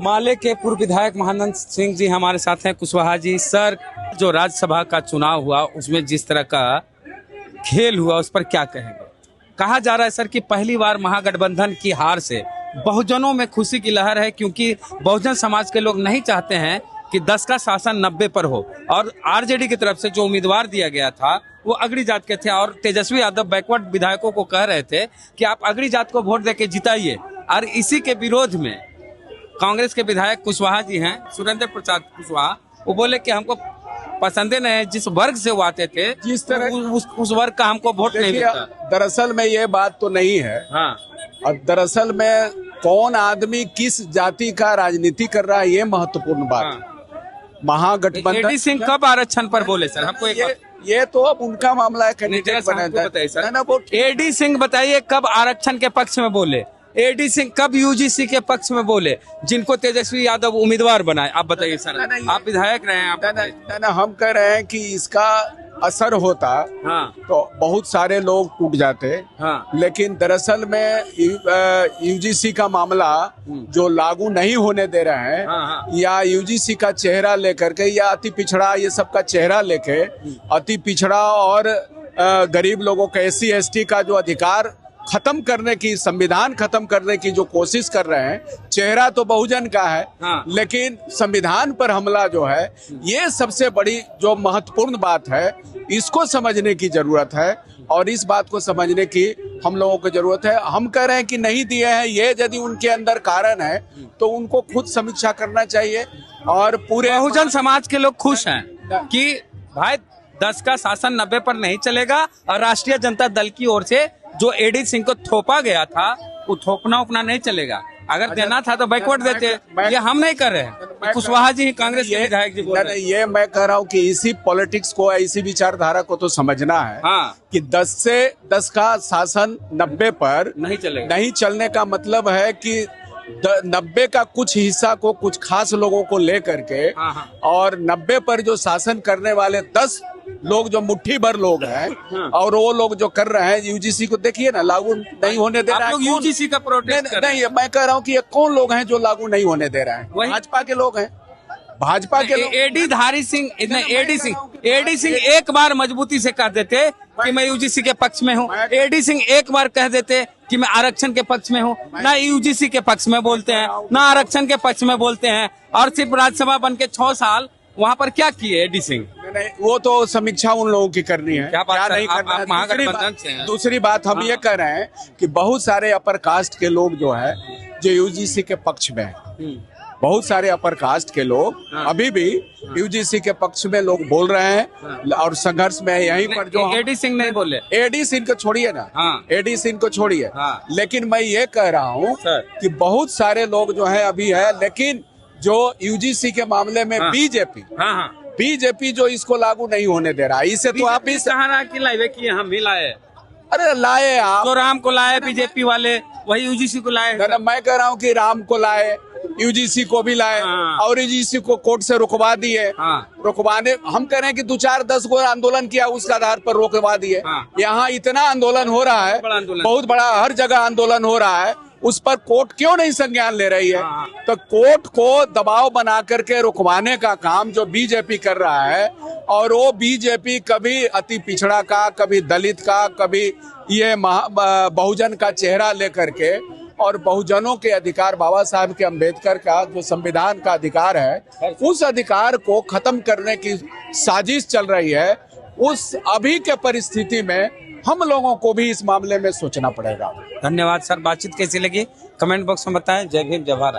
माले के पूर्व विधायक महानंद सिंह जी हमारे साथ हैं। कुशवाहा जी, सर जो राज्यसभा का चुनाव हुआ उसमें जिस तरह का खेल हुआ उस पर क्या कहेंगे? कहा जा रहा है सर कि पहली बार महागठबंधन की हार से बहुजनों में खुशी की लहर है, क्योंकि बहुजन समाज के लोग नहीं चाहते हैं कि 10 का शासन 90 पर हो। और आरजेडी की तरफ से जो उम्मीदवार दिया गया था वो अगड़ी जात के थे, और तेजस्वी यादव बैकवर्ड विधायकों को कह रहे थे कि आप अगड़ी जात को वोट देके जिताइए। और इसी के विरोध में कांग्रेस के विधायक कुशवाहा जी हैं, सुरेंद्र प्रसाद कुशवाहा, वो बोले कि हमको पसंद नहीं है, जिस वर्ग से वो आते थे जिस तरह उस वर्ग का हमको वोट नहीं मिलता। दरअसल में ये बात तो नहीं है। हाँ। और दरअसल में कौन आदमी किस जाति का राजनीति कर रहा है ये महत्वपूर्ण बात है। महागठबंधन एडी सिंह कब आरक्षण पर बोले सर? हमको ये तो अब उनका मामला है, कैंडिडेट बताइए सर। एडी सिंह बताइए कब आरक्षण के पक्ष में बोले? एडी सिंह कब यूजीसी के पक्ष में बोले, जिनको तेजस्वी यादव उम्मीदवार बनाए? आप बताइए सर, आप विधायक रहे हैं। आप हम कह रहे हैं कि इसका असर होता हाँ। तो बहुत सारे लोग टूट जाते हाँ। लेकिन दरअसल में यूजीसी का मामला जो लागू नहीं होने दे रहे हैं हाँ। या यूजीसी का चेहरा लेकर के या अति पिछड़ा ये सब का चेहरा लेके अति पिछड़ा और गरीब लोगों का SC ST का जो अधिकार खत्म करने की, संविधान खत्म करने की जो कोशिश कर रहे हैं, चेहरा तो बहुजन का है हाँ। लेकिन संविधान पर हमला जो है ये सबसे बड़ी जो महत्वपूर्ण बात है, इसको समझने की जरूरत है। और इस बात को समझने की हम लोगों को जरूरत है। हम कह रहे हैं कि नहीं दिए हैं, ये यदि उनके अंदर कारण है तो उनको खुद समीक्षा करना चाहिए। और पूरे बहुजन समाज के लोग खुश हैं कि भाई 10 का शासन 90 पर नहीं चलेगा, और राष्ट्रीय जनता दल की ओर से जो एडी सिंह को थोपा गया था वो थोपना उपना नहीं चलेगा। अगर देना था तो बैकवर्ड देते। ये हम नहीं कर रहे हैं, कुशवाहा जी कांग्रेस के विधायक जी बोल रहे हैं। ये मैं कह रहा हूँ कि इसी पॉलिटिक्स को, इसी विचारधारा को तो समझना है हाँ। कि 10 का शासन 90 पर नहीं चलेगा। नहीं चलने का मतलब है कि 90 का कुछ हिस्सा को, कुछ खास लोगों को लेकर के हाँ। और 90 पर जो शासन करने वाले 10 लोग जो मुट्ठी भर लोग हैं और वो लोग जो कर रहे हैं, यूजीसी को देखिए ना, लागू नहीं होने दे रहा है। यूजीसी का प्रोटेस्ट नहीं, मैं कह रहा हूँ कि ये कौन लोग हैं जो लागू नहीं होने दे रहे हैं? भाजपा के लोग हैं, भाजपा के लोग। एडी सिंह एक बार मजबूती से कह देते कि मैं यूजीसी के पक्ष में हूँ। एडी सिंह एक बार कह देते कि मैं आरक्षण के पक्ष में हूँ। ना यूजीसी के पक्ष में बोलते हैं, ना आरक्षण के पक्ष में बोलते हैं, और सिर्फ राज्यसभा बन के 6 साल वहाँ पर क्या किए एडी सिंह? नहीं, वो तो समीक्षा उन लोगों की करनी है, क्या नहीं करना है। महागठबंधन से हैं। दूसरी बात हम ये कह रहे हैं कि बहुत सारे अपर कास्ट के लोग जो है जो यूजीसी के पक्ष में है, बहुत सारे अपर कास्ट के लोग अभी भी यूजीसी के पक्ष में लोग बोल रहे हैं और संघर्ष में है। यहीं पर जो एडी सिंह नहीं बोले, एडी सिंह को छोड़िए ना, एडी सिंह को छोड़िए, लेकिन मैं ये कह रहा हूँ कि बहुत सारे लोग जो है अभी है, लेकिन जो यूजीसी के मामले में बीजेपी जो इसको लागू नहीं होने दे रहा है, इसे तो आप इस हम ही लाए। अरे लाए आप तो राम को लाए बीजेपी वाले, वही यूजीसी को लाए। मैं कह रहा हूँ कि राम को लाए, यूजीसी को भी लाए और यूजीसी को कोर्ट से रुकवा दिए। रुकवाने हम कह रहे हैं कि 2-4-10 को आंदोलन किया, उसके आधार पर रुकवा दिए। यहाँ इतना आंदोलन हो रहा है, बहुत बड़ा, हर जगह आंदोलन हो रहा है, उस पर कोर्ट क्यों नहीं संज्ञान ले रही है? तो कोर्ट को दबाव बना करके रुकवाने का काम जो बीजेपी कर रहा है, और वो बीजेपी कभी अति पिछड़ा का, कभी दलित का, कभी ये बहुजन का चेहरा लेकर के, और बहुजनों के अधिकार, बाबा साहब के अम्बेडकर का जो संविधान का अधिकार है, उस अधिकार को खत्म करने की साजिश चल रही है। उस अभी के परिस्थिति में हम लोगों को भी इस मामले में सोचना पड़ेगा। धन्यवाद सर, बातचीत कैसी लगी कमेंट बॉक्स में बताएं। जय भीम, जय भारत।